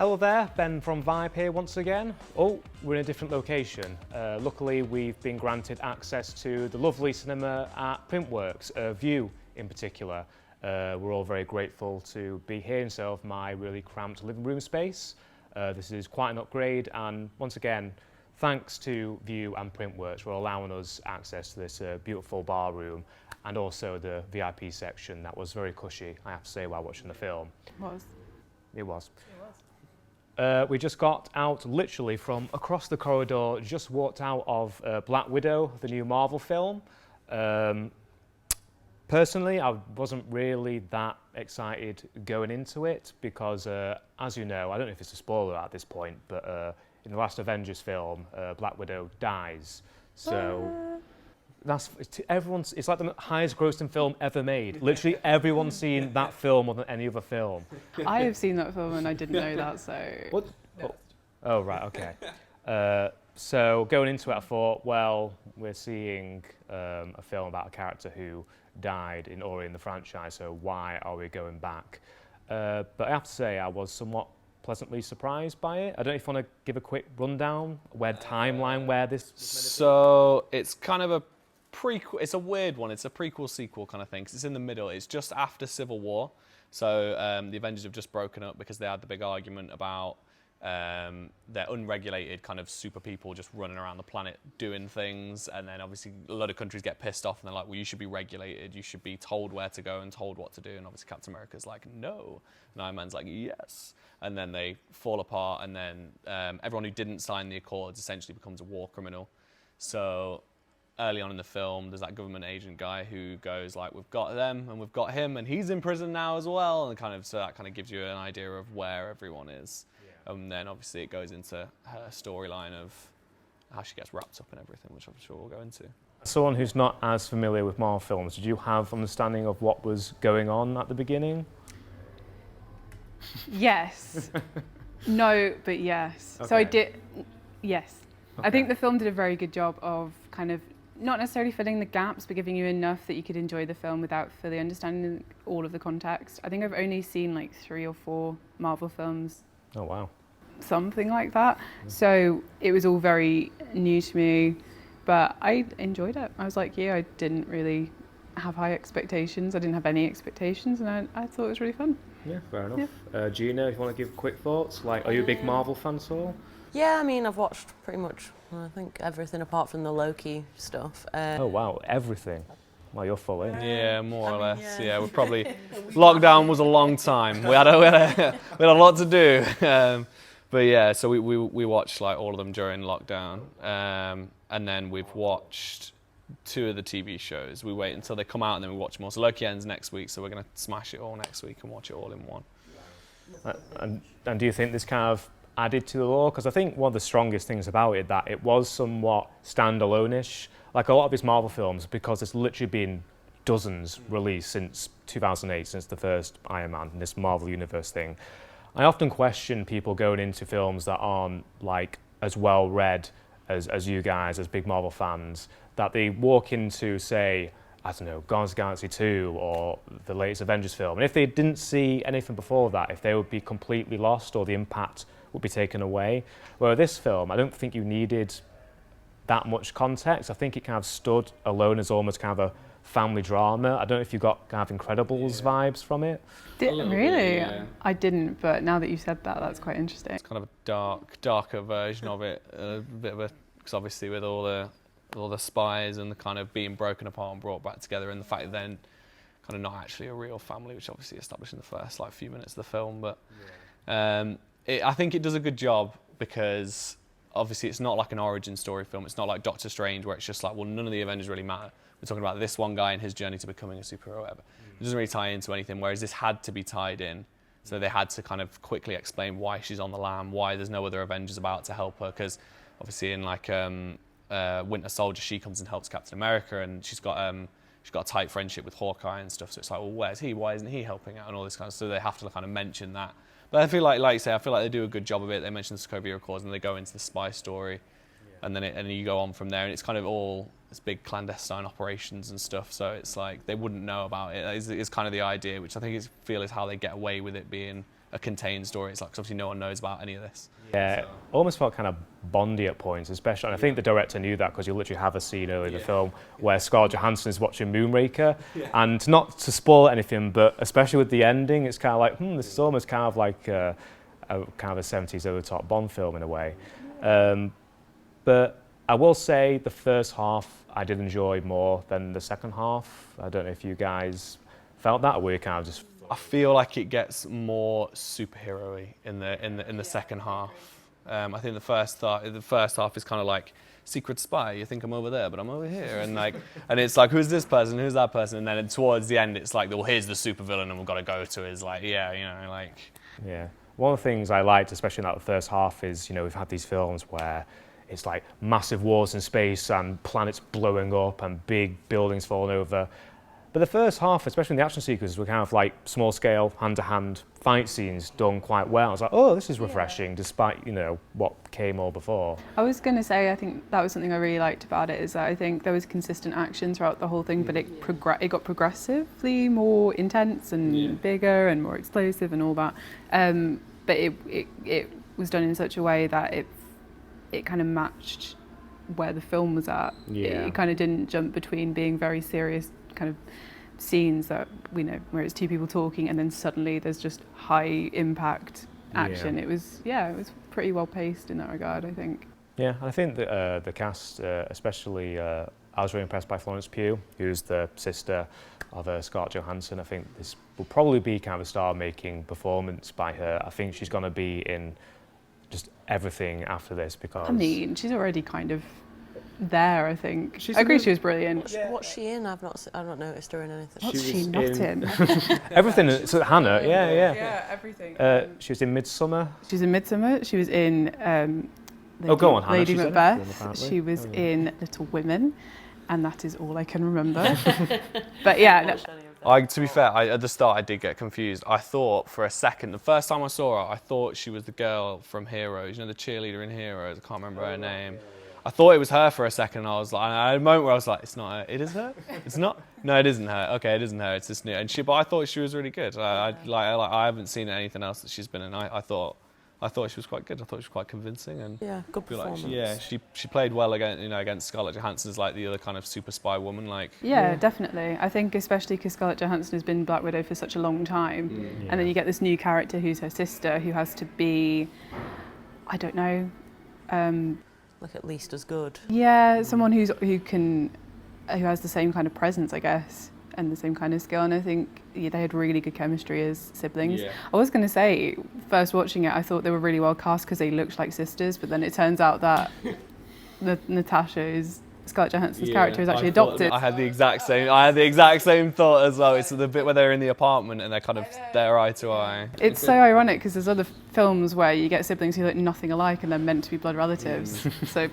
Hello there, Ben from Vibe here once again. Oh, we're in a different location. Luckily, we've been granted access to the lovely cinema at Printworks, View in particular. We're all very grateful to be here instead of my really cramped living room space. This is quite an upgrade, and once again, thanks to View and Printworks for allowing us access to this beautiful bar room and also the VIP section that was very cushy, I have to say, while watching the film. It was. We just got out literally from across the corridor, just walked out of Black Widow, the new Marvel film. Personally, I wasn't really that excited going into it because, as you know, I don't know if it's a spoiler at this point, but in the last Avengers film, Black Widow dies. So it's like the highest grossing film ever made. Literally everyone's seen that film more than any other film. I have seen that film and I didn't know that, so... What? Oh, right, okay. So going into it, I thought, well, we're seeing a film about a character who died already in the franchise, so why are we going back? But I have to say, I was somewhat pleasantly surprised by it. I don't know if you want to give a quick rundown, timeline where this... So it's kind of a prequel. It's a weird one. It's a prequel sequel kind of thing because it's in the middle. It's just after Civil War. So the Avengers have just broken up because they had the big argument about their unregulated kind of super people just running around the planet doing things, and then obviously a lot of countries get pissed off and they're like, well, you should be regulated, you should be told where to go and told what to do, and obviously Captain America's like, no, and Iron Man's like, yes, and then they fall apart, and then everyone who didn't sign the Accords essentially becomes a war criminal. So early on in the film, there's that government agent guy who goes like, we've got them and we've got him and he's in prison now as well, and so that kind of gives you an idea of where everyone is. And then obviously it goes into her storyline of how she gets wrapped up in everything, which I'm sure we'll go into. Someone who's not as familiar with Marvel films, did you have understanding of what was going on at the beginning? Yes. No, but yes. Okay. So I did, yes. Okay. I think the film did a very good job of kind of not necessarily filling the gaps, but giving you enough that you could enjoy the film without fully understanding all of the context. I think I've only seen like 3 or 4 Marvel films. Oh, wow. Something like that. So it was all very new to me, but I enjoyed it. I was like, yeah, I didn't really have high expectations. I didn't have any expectations, and I thought it was really fun. Yeah, fair enough. Yeah. Gina, if you want to give quick thoughts, like, are you a big Marvel fan at all? Yeah, I mean, I've watched pretty much, I think, everything apart from the Loki stuff. Oh, wow, everything. Well, you're full in. Yeah, more or less. Yeah, we're probably... Lockdown was a long time. We had a lot to do. But yeah, so we watched like all of them during lockdown. And then we've watched 2 of the TV shows. We wait until they come out and then we watch more. So Loki ends next week, so we're going to smash it all next week and watch it all in one. And do you think this kind of added to the lore? Because I think one of the strongest things about it, that it was somewhat standalone-ish. Like a lot of these Marvel films, because there's literally been dozens released since 2008, since the first Iron Man, this Marvel Universe thing. I often question people going into films that aren't like as well read as you guys, as big Marvel fans, that they walk into, say, I don't know, Guardians of the Galaxy 2 or the latest Avengers film, and if they didn't see anything before that, if they would be completely lost or the impact would be taken away. Whereas this film, I don't think you needed that much context. I think it kind of stood alone as almost kind of a family drama. I don't know if you got kind of Incredibles vibes from it. Really? Yeah. I didn't, but now that you said that, that's quite interesting. It's kind of a darker version of it, a bit of a, because obviously with all the spies and the kind of being broken apart and brought back together, and the fact that then kind of not actually a real family, which obviously established in the first like few minutes of the film. But I think it does a good job because obviously it's not like an origin story film. It's not like Doctor Strange where it's just like, well, none of the Avengers really matter. We're talking about this one guy and his journey to becoming a superhero or whatever. It doesn't really tie into anything, whereas this had to be tied in. So they had to kind of quickly explain why she's on the lam, why there's no other Avengers about to help her, because obviously in like Winter Soldier, she comes and helps Captain America, and she's got a tight friendship with Hawkeye and stuff. So it's like, well, where's he? Why isn't he helping out? And all this kind of stuff. So they have to kind of mention that. But I feel like you say, I feel like they do a good job of it. They mention the Sokovia Accords and they go into the spy story, and then you go on from there, and it's kind of all this big clandestine operations and stuff. So it's like they wouldn't know about it. It's kind of the idea, which I think feel is how they get away with it being a contained story. It's like, 'cause obviously no one knows about any of this. Yeah, almost felt kind of Bondy at points, especially. And I think the director knew that, because you literally have a scene early in the film where Scarlett Johansson is watching Moonraker, and not to spoil anything, but especially with the ending, it's kind of like, this is almost kind of like a kind of a 70s over-the-top Bond film in a way. But I will say the first half I did enjoy more than the second half. I don't know if you guys felt that, or were you kind of just... I feel like it gets more superhero-y in the second half. I think the first half is kind of like secret spy. You think I'm over there, but I'm over here, and it's like, who's this person, who's that person, and then towards the end it's like, well, here's the supervillain, and we've got to go to is like, Yeah. One of the things I liked, especially in that first half, is we've had these films where it's like massive wars in space and planets blowing up and big buildings falling over. But the first half, especially in the action sequences, were kind of like small-scale, hand-to-hand fight scenes done quite well. I was like, oh, this is refreshing, despite, what came all before. I was going to say, I think that was something I really liked about it, is that I think there was consistent action throughout the whole thing, but it got progressively more intense and bigger and more explosive and all that. But it was done in such a way that it kind of matched where the film was at. Yeah. It kind of didn't jump between being very serious kind of scenes that we know where it's two people talking and then suddenly there's just high impact action. Yeah. It was pretty well paced in that regard, I think. Yeah, I think that the cast, especially, I was really impressed by Florence Pugh, who's the sister of Scarlett Johansson. I think this will probably be kind of a star-making performance by her. I think she's going to be in just everything after this, because... I mean, she's already kind of there, I think. I agree, she was brilliant. What's she in? I've not noticed her in anything. What's she not in? Everything. So Hannah, yeah. Yeah, everything. She was in Midsummer. She was in Midsummer. She was in go on, Hannah. Lady She's in Macbeth. She was in Little Women, and that is all I can remember. But yeah. To be fair, at the start I did get confused. I thought for a second, the first time I saw her, I thought she was the girl from Heroes, the cheerleader in Heroes. I can't remember her name. I thought it was her for a second. I was like, I had a moment where I was like, it's not her. It is her? It's not? No, it isn't her. Okay, it isn't her. It's this new. But I thought she was really good. I haven't seen anything else that she's been in. I thought she was quite good. I thought she was quite convincing, and good performance. She played well against Scarlett Johansson as like the other kind of super spy woman. Yeah, definitely. I think especially because Scarlett Johansson has been Black Widow for such a long time, and then you get this new character who's her sister, who has to be, I don't know. Like at least as good. Yeah, someone who has the same kind of presence, I guess, and the same kind of skill. And I think they had really good chemistry as siblings. Yeah. I was going to say, first watching it, I thought they were really well cast because they looked like sisters, but then it turns out that Natasha is Scarlett Johansson's character is actually adopted. I had the exact same thought as well. It's the bit where they're in the apartment and they're eye to eye. It's so ironic because there's other films where you get siblings who look nothing alike and they're meant to be blood relatives. So,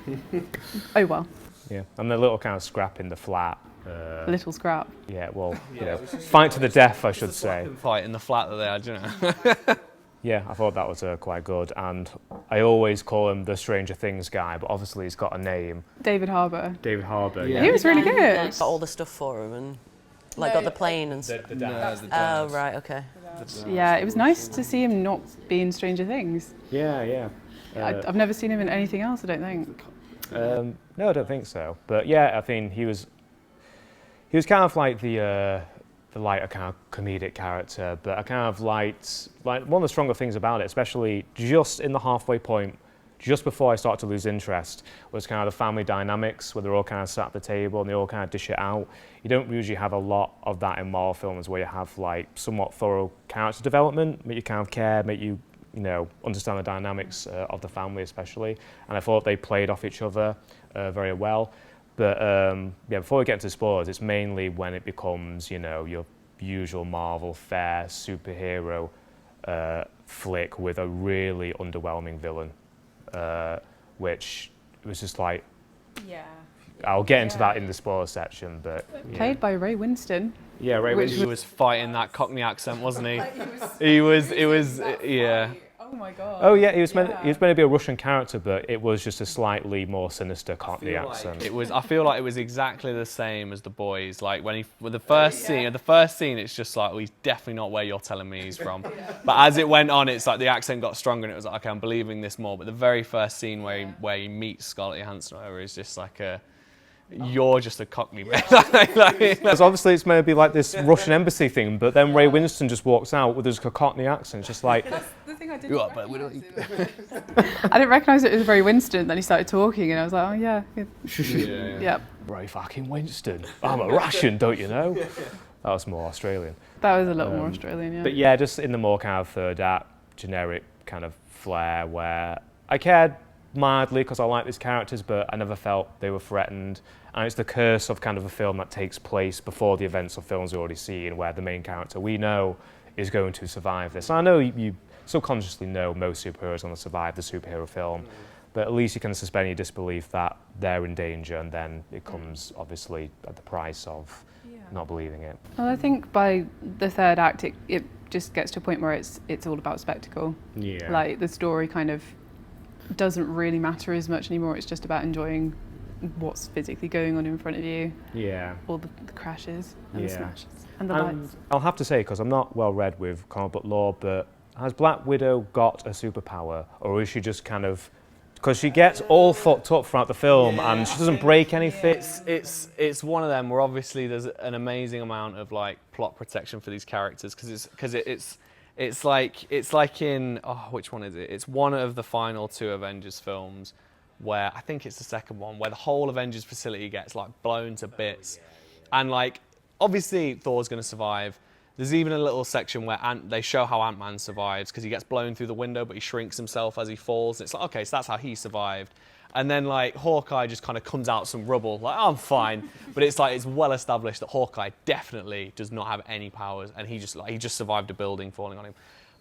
oh well. Yeah, and the little kind of scrap in the flat. A little scrap. Yeah, well, fight to the death, I should say. Fight in the flat that they had, Yeah, I thought that was quite good, and I always call him the Stranger Things guy, but obviously he's got a name. David Harbour. Yeah. He was really good. Got all the stuff for him and got the plane and stuff. Oh, right, okay. Yeah, it was nice to see him not be in Stranger Things. Yeah. I've never seen him in anything else, I don't think. No, I don't think so. But yeah, I think he was kind of like the lighter kind of comedic character, but I kind of liked one of the stronger things about it, especially just in the halfway point, just before I started to lose interest, was kind of the family dynamics where they're all kind of sat at the table and they all kind of dish it out. You don't usually have a lot of that in Marvel films where you have somewhat thorough character development, make you kind of care, make you understand the dynamics of the family especially, and I thought they played off each other very well. But before we get into spoilers, it's mainly when it becomes, your usual Marvel fare superhero flick with a really underwhelming villain, which was just like... Yeah. I'll get into that in the spoiler section, but... Yeah. Played by Ray Winston. Yeah, Ray Winston. He was fighting that Cockney accent, wasn't he? It was, yeah. Oh my god. Oh yeah, he was meant to be a Russian character, but it was just a slightly more sinister Cockney accent. I feel like it was exactly the same as The Boys. Like with the first scene, it's just like, well, he's definitely not where you're telling me he's from. But as it went on, it's like the accent got stronger, and it was like, okay, I'm believing this more. But the very first scene where he meets Scarlett Johansson, is just like you're just a Cockney man. Because obviously it's meant to be like this Russian embassy thing, but then Ray Winston just walks out with his Cockney accent, just like. That's the thing I didn't I didn't recognise it as Ray Winston. Then he started talking, and I was like, oh yeah. Yeah. Ray fucking Winston. I'm a Russian, don't you know? That was more Australian. That was a little more Australian, yeah. But yeah, just in the more kind of third act, generic kind of flair where I cared mildly because I like these characters, but I never felt they were threatened. And it's the curse of kind of a film that takes place before the events of films we already seen, where the main character we know is going to survive this. And I know you subconsciously know most superheroes are going to survive the superhero film, but at least you can suspend your disbelief that they're in danger, and then it comes obviously at the price of not believing it. Well, I think by the third act, it just gets to a point where it's all about spectacle. Yeah. Like the story kind of doesn't really matter as much anymore. It's just about enjoying what's physically going on in front of you. Yeah. All the crashes and the smashes and the And lights. I'll have to say, because I'm not well read with comic book lore, but has Black Widow got a superpower, or is she just kind of, because she gets all fucked up throughout the film and she doesn't break anything? It's one of them where obviously there's an amazing amount of like plot protection for these characters, because it's like in which one is it? It's one of the final two Avengers films, where I think it's the second one, where the whole Avengers facility gets like blown to bits, and like obviously Thor's going to survive. There's even a little section where they show how Ant-Man survives, because he gets blown through the window, but he shrinks himself as he falls. It's like, okay, so that's how he survived. And then like Hawkeye just kind of comes out some rubble, like, oh, I'm fine. But it's like, it's well established that Hawkeye definitely does not have any powers, and he just survived a building falling on him.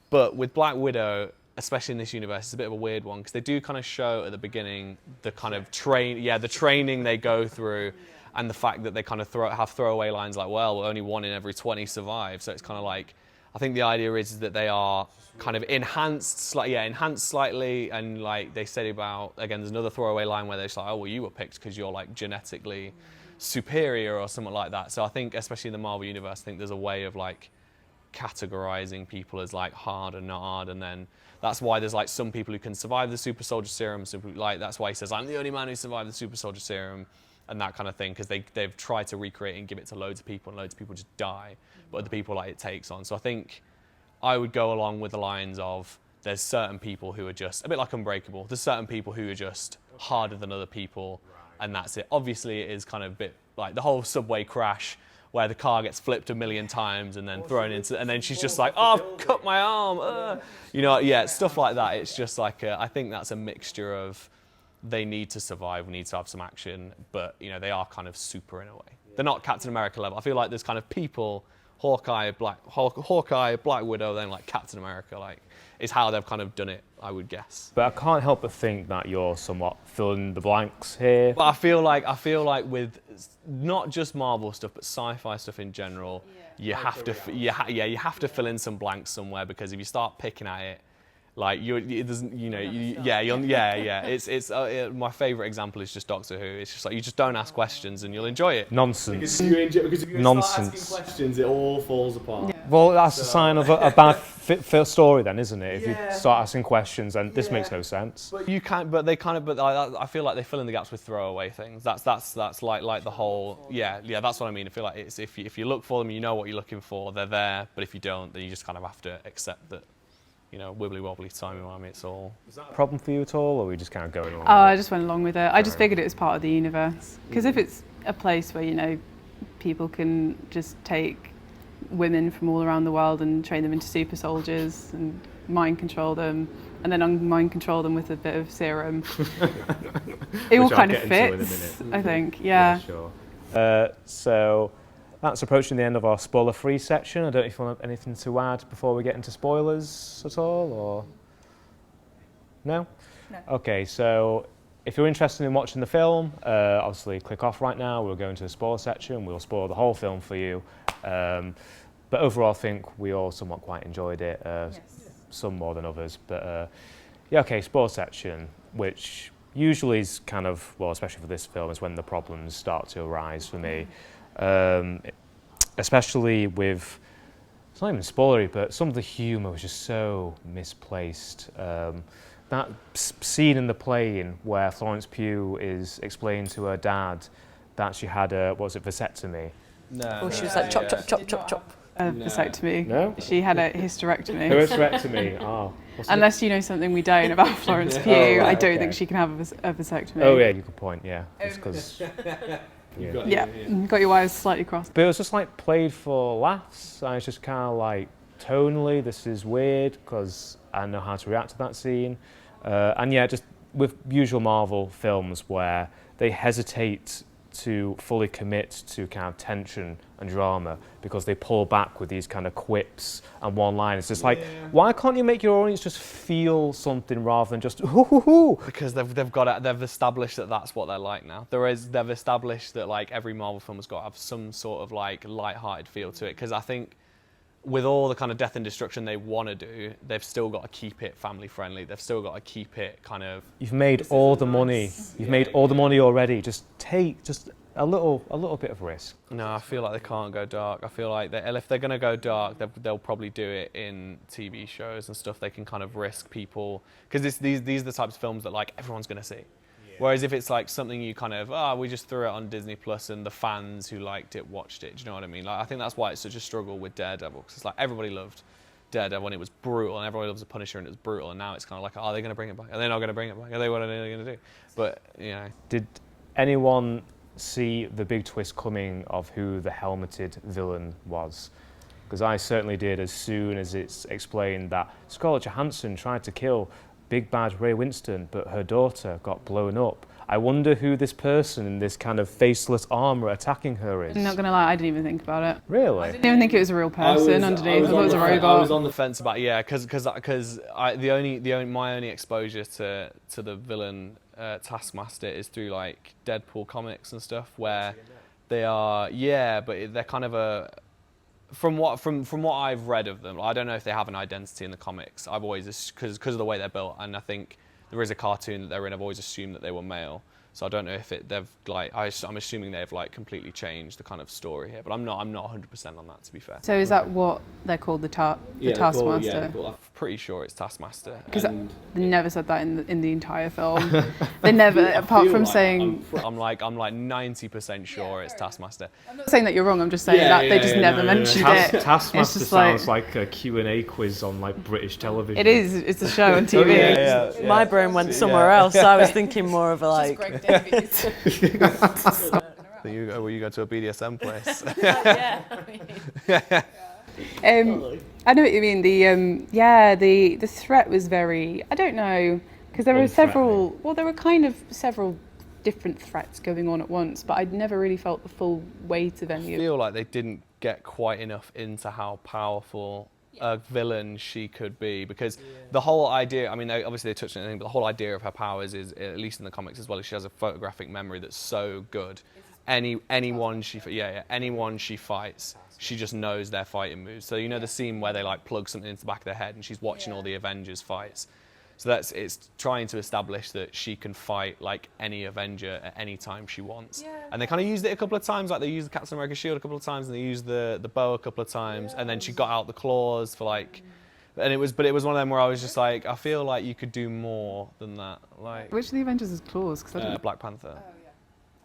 But with Black Widow, especially in this universe, it's a bit of a weird one, because they do kind of show at the beginning the kind of the training they go through, and the fact that they kind of have throwaway lines like, well, only 1 in every 20 survive. So it's kind of like, I think the idea is that they are kind of enhanced slightly, and like they said about, again, there's another throwaway line where they're just like, oh, well, you were picked because you're like genetically superior or something like that. So I think, especially in the Marvel universe, I think there's a way of like categorizing people as like hard and not hard, and then that's why there's like some people who can survive the super soldier serum, that's why he says, I'm the only man who survived the super soldier serum, and that kind of thing, because they've tried to recreate and give it to loads of people, and loads of people just die, but other people like it takes on. So I think I would go along with the lines of, there's certain people who are just a bit like Unbreakable. There's certain people who are just harder than other people, and that's it. Obviously, it is kind of a bit like the whole subway crash, where the car gets flipped 1,000,000 times and then thrown into, and then she's just like, oh, I've cut my arm, stuff like that. It's just like, I think that's a mixture of, they need to survive, we need to have some action, but they are kind of super in a way. They're not Captain America level. I feel like there's kind of people, Hawkeye, Black Widow, then like Captain America, like, is how they've kind of done it, I would guess. But I can't help but think that you're somewhat filling the blanks here. But I feel like with not just Marvel stuff, but sci-fi stuff in general, you have to fill in some blanks somewhere, because if you start picking at it, like it's my favourite example is just Doctor Who. It's just like, you just don't ask questions and you'll enjoy it. Nonsense. Because if you start asking questions, it all falls apart. Yeah. Well, that's a sign of a bad story, then, isn't it? If you start asking questions, and this makes no sense. But you can't. But I feel like they fill in the gaps with throwaway things. That's like the whole. That's what I mean. I feel like it's if you look for them, you know what you're looking for. They're there. But if you don't, then you just kind of have to accept that. Wibbly wobbly, timey-wimey, it's all. Is that a problem for you at all, or are we just kind of going along? Oh, I just went along with it. I just figured it was part of the universe. Because if it's a place where, people can just take women from all around the world and train them into super soldiers and mind control them, and then mind control them with a bit of serum, it all kind of fits, I think. Yeah. Sure. So that's approaching the end of our spoiler-free section. I don't know if you want anything to add before we get into spoilers at all, or no? No. Okay, so if you're interested in watching the film, obviously click off right now. We'll go into the spoiler section. We'll spoil the whole film for you. But overall, I think we all somewhat quite enjoyed it. Yes. some more than others. But yeah, okay, sports section, which usually is kind of, well, especially for this film, is when the problems start to arise for me. Especially with, it's not even spoilery, but some of the humour was just so misplaced. That scene in the plane where Florence Pugh is explaining to her dad that she had a, what was it, vasectomy? No. Oh, she was like chop, chop, chop, chop, chop. Vasectomy. No? She had a hysterectomy. A hysterectomy, oh. Unless you know something we don't about Florence Pugh, Oh, right, I don't okay. think she can have a vasectomy. Oh yeah, you could point, yeah. Because Yeah, got your wires slightly crossed. But it was just like played for laughs. And it's just kind of like tonally, this is weird because I know how to react to that scene. And yeah, just with usual Marvel films where they hesitate to fully commit to kind of tension and drama because they pull back with these kind of quips and one-liners. It's just like, why can't you make your audience just feel something rather than just hoo hoo hoo? Because they've established that that's what they're like now. They've established that like every Marvel film has got to have some sort of like light-hearted feel to it. Because I think with all the kind of death and destruction they want to do, they've still got to keep it family friendly. They've still got to keep it kind of. You've made all the money. You've made all the money already. Just take just a little bit of risk. No, I feel like they can't go dark. I feel like if they're going to go dark, they'll probably do it in TV shows and stuff. They can kind of risk people because these are the types of films that like everyone's going to see. Whereas if it's like something you kind of, we just threw it on Disney Plus and the fans who liked it watched it. Do you know what I mean? Like I think that's why it's such a struggle with Daredevil because it's like everybody loved Daredevil when it was brutal and everybody loves the Punisher and it was brutal and now it's kind of like, are they going to bring it back? Are they not going to bring it back? Are they what are they going to do? But you know, Did anyone see the big twist coming of who the helmeted villain was? Because I certainly did as soon as it's explained that Scarlett Johansson tried to kill big bad Ray Winston, but her daughter got blown up. I wonder who this person in this kind of faceless armor attacking her is. I'm not gonna lie, I didn't even think about it. Really? I didn't even think it was a real person underneath. I thought it was a robot. I was on the fence about because my only exposure to the villain Taskmaster is through like Deadpool comics and stuff where they are but they're kind of a. From what I've read of them, I don't know if they have an identity in the comics. I've always, because of the way they're built, and I think there is a cartoon that they're in. I've always assumed that they were male, so I don't know if they've like. I'm assuming they've like completely changed the kind of story here, but I'm not 100% on that, to be fair. So is that what they're called, the Taskmaster? I'm pretty sure it's Taskmaster. Because they never said that in the entire film. They never, apart from saying. I'm like 90% sure it's Taskmaster. I'm not saying that you're wrong. I'm just saying that they just never mentioned it. Taskmaster just sounds like a Q&A quiz on like British television. It is. It's a show on TV. My brain went somewhere else. So I was thinking more of a like. Greg Davies. You go to a BDSM place. I know what you mean. The threat was very. I don't know because there were several. Well, there were kind of several different threats going on at once, but I'd never really felt the full weight of any I of. feel like they didn't get quite enough into how powerful a villain she could be because the whole idea. I mean, obviously they touched on anything, but the whole idea of her powers is, at least in the comics as well, is she has a photographic memory that's so good. Anyone she fights, she just knows their fighting moves. So you know the scene where they like plug something into the back of their head and she's watching all the Avengers fights. So it's trying to establish that she can fight like any Avenger at any time she wants. Yeah. And they kind of used it a couple of times, like they used the Captain America shield a couple of times and they used the bow a couple of times and then she got out the claws for like, and it was one of them where I was just like, I feel like you could do more than that. Like Which of the Avengers is claws? Black Panther.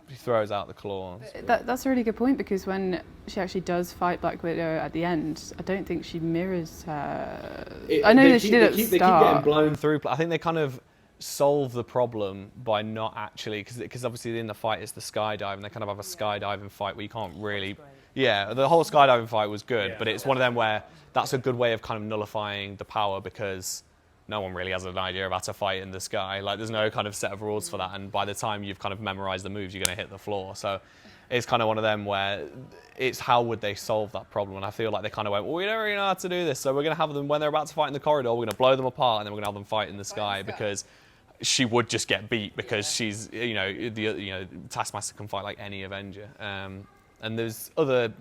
He throws out the claws. That's a really good point because when she actually does fight Black Widow at the end, I don't think she mirrors her. I know that she did at the start. They keep getting blown through. I think they kind of solve the problem by not actually, because obviously in the fight it's the skydive and they kind of have a skydiving fight where you can't really. Yeah, the whole skydiving fight was good, but it's one of them where that's a good way of kind of nullifying the power because no one really has an idea of how to fight in the sky. Like, there's no kind of set of rules for that, and by the time you've kind of memorized the moves, you're going to hit the floor. So it's kind of one of them where it's how would they solve that problem? And I feel like they kind of went, well, we don't really know how to do this, so we're going to have them, when they're about to fight in the corridor, we're going to blow them apart, and then we're going to have them fight in the sky, because she would just get beat because she's, Taskmaster can fight like any Avenger. And there's other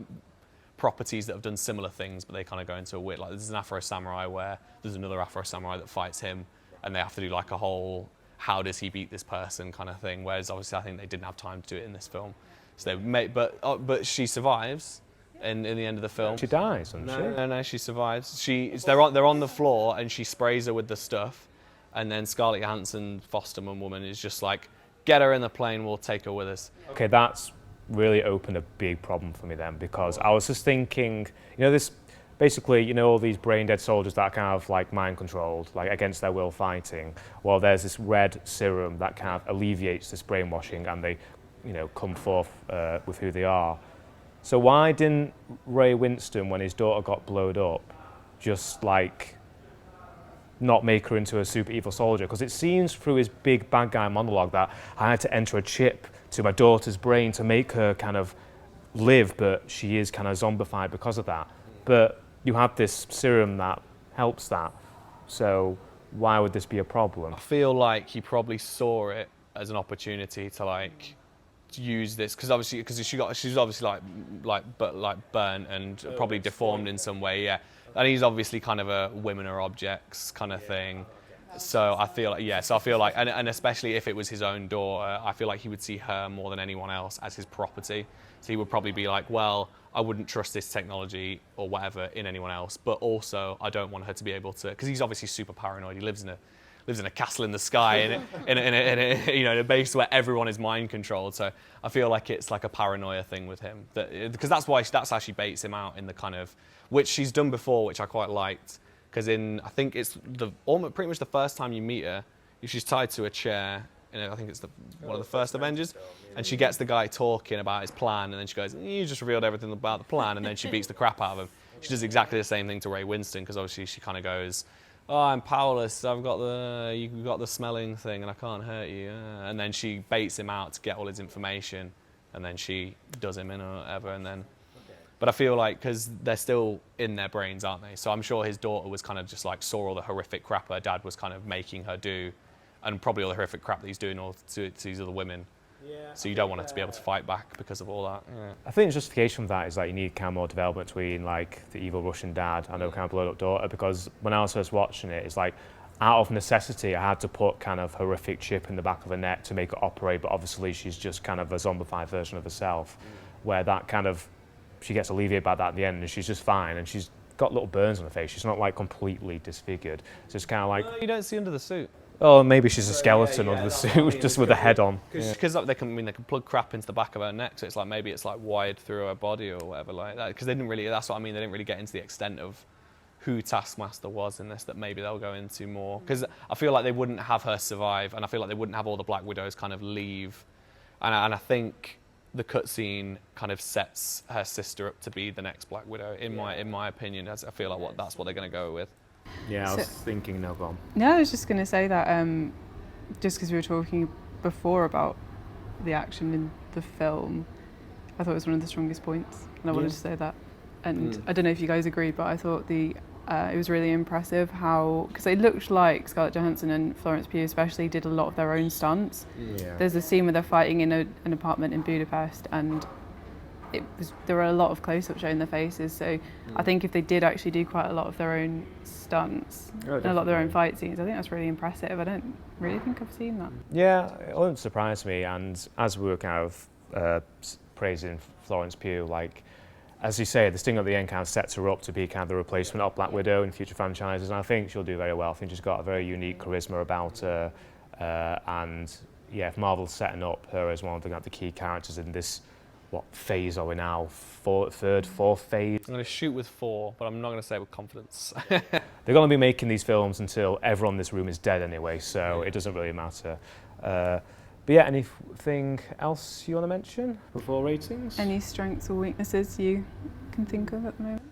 properties that have done similar things, but they kind of go into a weird, like there's an Afro Samurai where there's another Afro Samurai that fights him, and they have to do like a whole, how does he beat this person kind of thing, whereas obviously I think they didn't have time to do it in this film. So they made, but she survives in the end of the film. She dies, doesn't she? No, she survives. They're on the floor, and she sprays her with the stuff, and then Scarlett Johansson, foster mum woman, is just like, get her in the plane, we'll take her with us. Okay, that's really opened a big problem for me then, because I was just thinking, you know, this basically, you know, all these brain dead soldiers that are kind of like mind controlled, like against their will fighting. Well, there's this red serum that kind of alleviates this brainwashing, and they, you know, come forth with who they are. So why didn't Ray Winston, when his daughter got blowed up, just like not make her into a super evil soldier? Because it seems through his big bad guy monologue that I had to enter a chip to my daughter's brain to make her kind of live, but she is kind of zombified because of that. But you have this serum that helps that. So why would this be a problem? I feel like he probably saw it as an opportunity to like use this, because she's obviously burnt and probably deformed in some way, yeah. And he's obviously kind of a women are objects kind of thing. So I feel like, and especially if it was his own daughter, I feel like he would see her more than anyone else as his property. So he would probably be like, well, I wouldn't trust this technology or whatever in anyone else, but also I don't want her to be able to, because he's obviously super paranoid. He lives in a castle in the sky, in a base where everyone is mind controlled. So I feel like it's like a paranoia thing with him, because that's how she baits him out in the kind of, which she's done before, which I quite liked. Because I think it's pretty much the first time you meet her, she's tied to a chair. I think it's one of the first Avengers, and she gets the guy talking about his plan, and then she goes, "You just revealed everything about the plan," and then she beats the crap out of him. She does exactly the same thing to Ray Winston, because obviously she kind of goes, "Oh, I'm powerless. You've got the smelling thing, and I can't hurt you." And then she baits him out to get all his information, and then she does him in or whatever, and then. But I feel like, because they're still in their brains, aren't they? So I'm sure his daughter was kind of just like saw all the horrific crap her dad was kind of making her do, and probably all the horrific crap that he's doing all to these other women. Yeah. So you don't want her to be able to fight back because of all that. Yeah. I think the justification for that is like you need kind of more development between like the evil Russian dad and the kind of blowed up daughter, because when I was first watching it, it's like out of necessity I had to put kind of horrific chip in the back of her neck to make it operate, but obviously she's just kind of a zombified version of herself, where that kind of she gets alleviated by that at the end, and she's just fine, and she's got little burns on her face. She's not like completely disfigured. So it's kind of like, you don't see under the suit. Oh, maybe she's a skeleton under the suit, just with a head on. Because they can plug crap into the back of her neck, so it's like maybe it's like wired through her body or whatever like that. Because they didn't really. That's what I mean. They didn't really get into the extent of who Taskmaster was in this. That maybe they'll go into more. Because I feel like they wouldn't have her survive, and I feel like they wouldn't have all the Black Widows kind of leave. And I think the cutscene kind of sets her sister up to be the next Black Widow, in my opinion. I feel like that's what they're going to go with. Yeah, I was thinking, no, go on. No, I was just going to say that just because we were talking before about the action in the film, I thought it was one of the strongest points, and I wanted to say that. And I don't know if you guys agree, but I thought it was really impressive how, because it looked like Scarlett Johansson and Florence Pugh especially did a lot of their own stunts. Yeah. There's a scene where they're fighting in an apartment in Budapest, and there were a lot of close-ups showing their faces. So I think if they did actually do quite a lot of their own stunts and a lot of their own fight scenes, I think that's really impressive. I don't really think I've seen that. Yeah, it wouldn't surprise me. And as we were kind of praising Florence Pugh, like, as you say, the sting at the end kind of sets her up to be kind of the replacement of Black Widow in future franchises, and I think she'll do very well. I think she's got a very unique charisma about her, and yeah, if Marvel's setting up her as one of the key characters in this, what phase are we now? Fourth phase? I'm going to shoot with 4, but I'm not going to say it with confidence. They're going to be making these films until everyone in this room is dead anyway, so it doesn't really matter. But yeah, anything else you want to mention before ratings? Any strengths or weaknesses you can think of at the moment?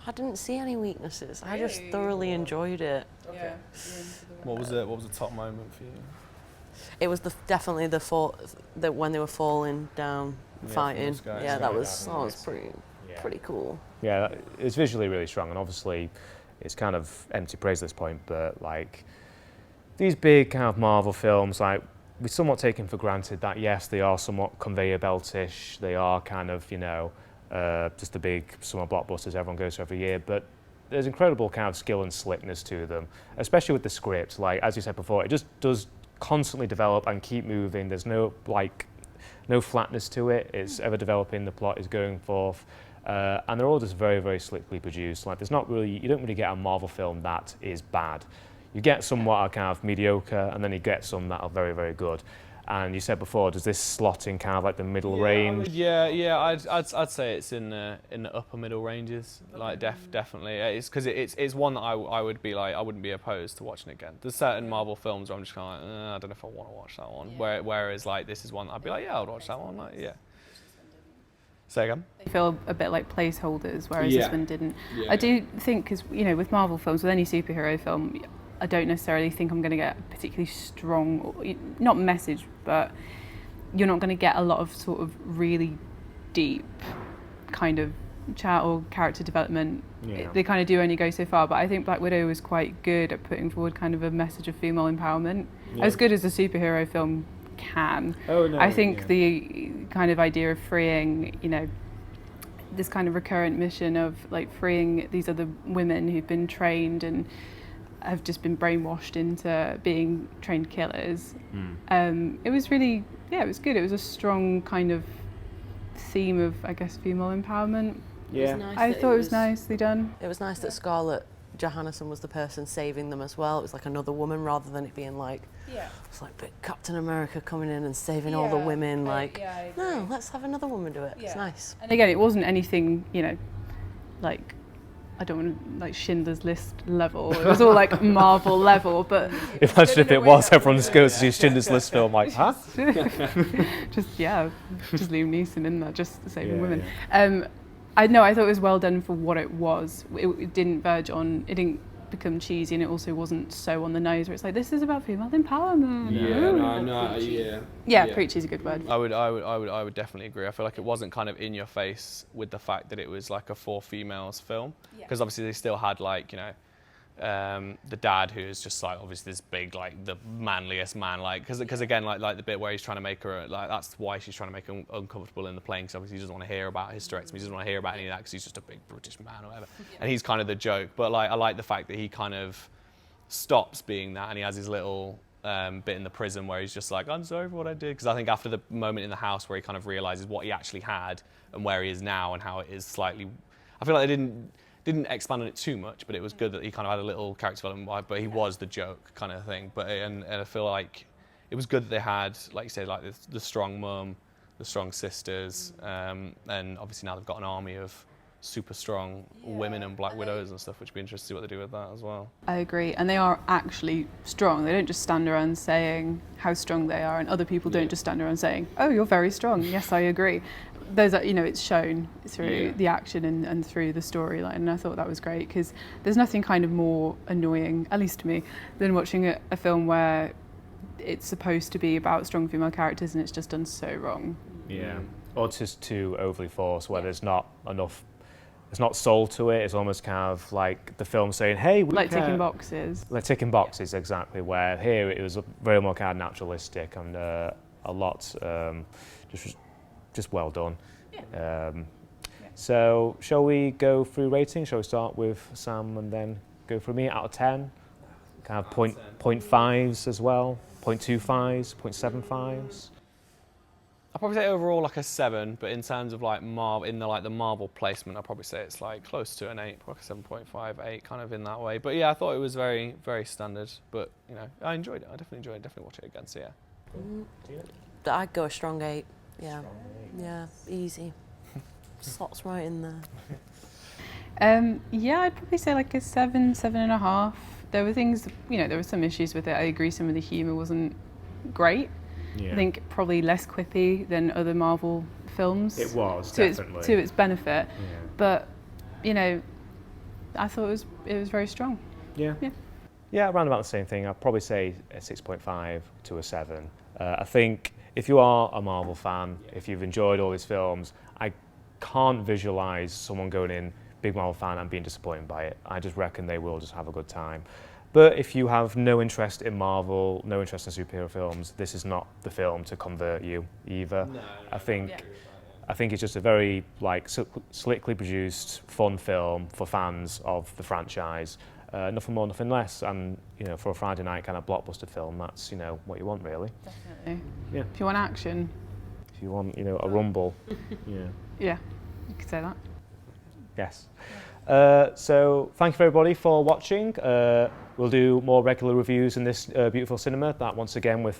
I didn't see any weaknesses. Really? I just thoroughly enjoyed it. Okay. What was the top moment for you? It was definitely when they were falling down, fighting. That was pretty cool. Yeah, it's visually really strong, and obviously it's kind of empty praise at this point, but like these big kind of Marvel films, like, we're somewhat taken for granted that yes, they are somewhat conveyor beltish. They are kind of, just the big summer blockbusters everyone goes to every year, but there's incredible kind of skill and slickness to them, especially with the script. Like, as you said before, it just does constantly develop and keep moving. There's no flatness to it. It's ever developing, the plot is going forth. And they're all just very, very slickly produced. Like, you don't really get a Marvel film that is bad. You get some what are kind of mediocre, and then you get some that are very, very good. And you said before, does this slot in kind of like the middle range? I'd say it's in the upper middle ranges. Like definitely, it's because it's one that I would be like, I wouldn't be opposed to watching again. There's certain Marvel films where I'm just kind of like, I don't know if I want to watch that one. Yeah. Whereas like this is one I'd be like, yeah, I'd watch that one. Like, yeah. Say again? They feel a bit like placeholders, whereas this one didn't. I do think, because with Marvel films, with any superhero film, I don't necessarily think I'm going to get a particularly strong, not message, but you're not going to get a lot of sort of really deep kind of chat or character development. Yeah. They kind of do only go so far, but I think Black Widow was quite good at putting forward kind of a message of female empowerment, as good as a superhero film can. I think the kind of idea of freeing, this kind of recurrent mission of like freeing these other women who've been trained and have just been brainwashed into being trained killers. It was really, it was good. It was a strong kind of theme of, I guess, female empowerment. I thought it was nicely done. It was nice that Scarlett Johansson was the person saving them as well. It was like another woman rather than it being like, it's like Captain America coming in and saving all the women. No, let's have another woman do it. It's nice. And again, it wasn't anything, like, I don't want to, like, Schindler's List level. It was all like Marvel level, but imagine if it was, everyone just goes to see Schindler's List film like, huh? just Liam Neeson in there, just saving women. I thought it was well done for what it was. It didn't verge on, it didn't become cheesy, and it also wasn't so on the nose where it's like, this is about female empowerment. Preach is a good word. I would definitely agree. I feel like it wasn't kind of in your face with the fact that it was like a for females film, because obviously they still had like, the dad who is just like obviously this big, like the manliest man, like because again like the bit where he's trying to make her, like that's why she's trying to make him uncomfortable in the plane, because obviously he doesn't want to hear about hysterectomy, he doesn't want to hear about any of that because he's just a big British man or whatever, and he's kind of the joke. But like I like the fact that he kind of stops being that, and he has his little bit in the prison where he's just like, I'm sorry for what I did, because I think after the moment in the house where he kind of realizes what he actually had and where he is now and how it is slightly, I feel like they didn't expand on it too much, but it was good that he kind of had a little character development, but he was the joke kind of thing. But and I feel like it was good that they had, like you said, like the strong mum, the strong sisters, and obviously now they've got an army of super strong women and Black Widows and stuff, which would be interesting to see what they do with that as well. I agree, and they are actually strong. They don't just stand around saying how strong they are, and other people don't just stand around saying, oh, you're very strong. Yes, I agree. Those are, it's shown through the action and through the storyline, and I thought that was great, because there's nothing kind of more annoying, at least to me, than watching a film where it's supposed to be about strong female characters and it's just done so wrong. Or just too overly forced, where there's not enough, it's not soul to it. It's almost kind of like the film saying, hey, we like ticking boxes. Like ticking boxes, exactly, where here it was very more kind of naturalistic and a lot just well done. So shall we go through ratings? Shall we start with Sam and then go through me? Out of 10, kind of 0.5s as well, 0.25s, 0.75s. I'll probably say overall like a 7, but in terms of like the Marvel placement, I'll probably say it's like close to an 8, like a 7.5, 8, kind of in that way. But yeah, I thought it was very, very standard. But I enjoyed it. I definitely enjoyed it. Definitely watch it again. So yeah. I'd go a strong 8. Yeah. Yeah, easy. Slots right in there. I'd probably say like a 7, 7.5. There were things, there were some issues with it. I agree some of the humour wasn't great. I think probably less quippy than other Marvel films. It was, definitely. To its benefit. But, I thought it was very strong. Yeah, around about the same thing. I'd probably say a 6.5 to a 7. I think if you are a Marvel fan, if you've enjoyed all these films, I can't visualise someone going in, big Marvel fan, and being disappointed by it. I just reckon they will just have a good time. But if you have no interest in Marvel, no interest in superhero films, this is not the film to convert you either. I think I think it's just a very like slickly produced, fun film for fans of the franchise. Nothing more, nothing less, and for a Friday night kind of blockbuster film, that's what you want really. Definitely. Yeah. If you want action. If you want a rumble, yeah. Yeah, you could say that. Yes. So thank you everybody for watching. We'll do more regular reviews in this beautiful cinema. That once again we're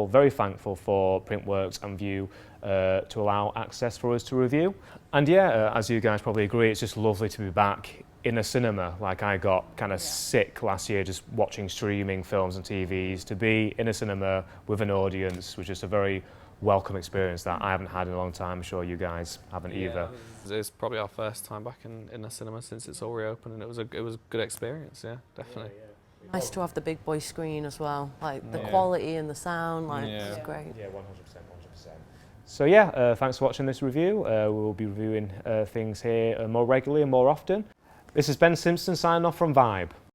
very thankful for Printworks and View to allow access for us to review. And yeah, as you guys probably agree, it's just lovely to be back in a cinema. Like I got kind of sick last year just watching streaming films and TVs. To be in a cinema with an audience was just a very welcome experience that I haven't had in a long time. I'm sure you guys haven't either. It's probably our first time back in a cinema since it's all reopened, and it was a good experience. Yeah, definitely. Nice to have the big boy screen as well. Like the quality and the sound, like it's great. Yeah, 100%, 100%. So yeah, thanks for watching this review. We'll be reviewing things here more regularly and more often. This is Ben Simpson signing off from Vibe.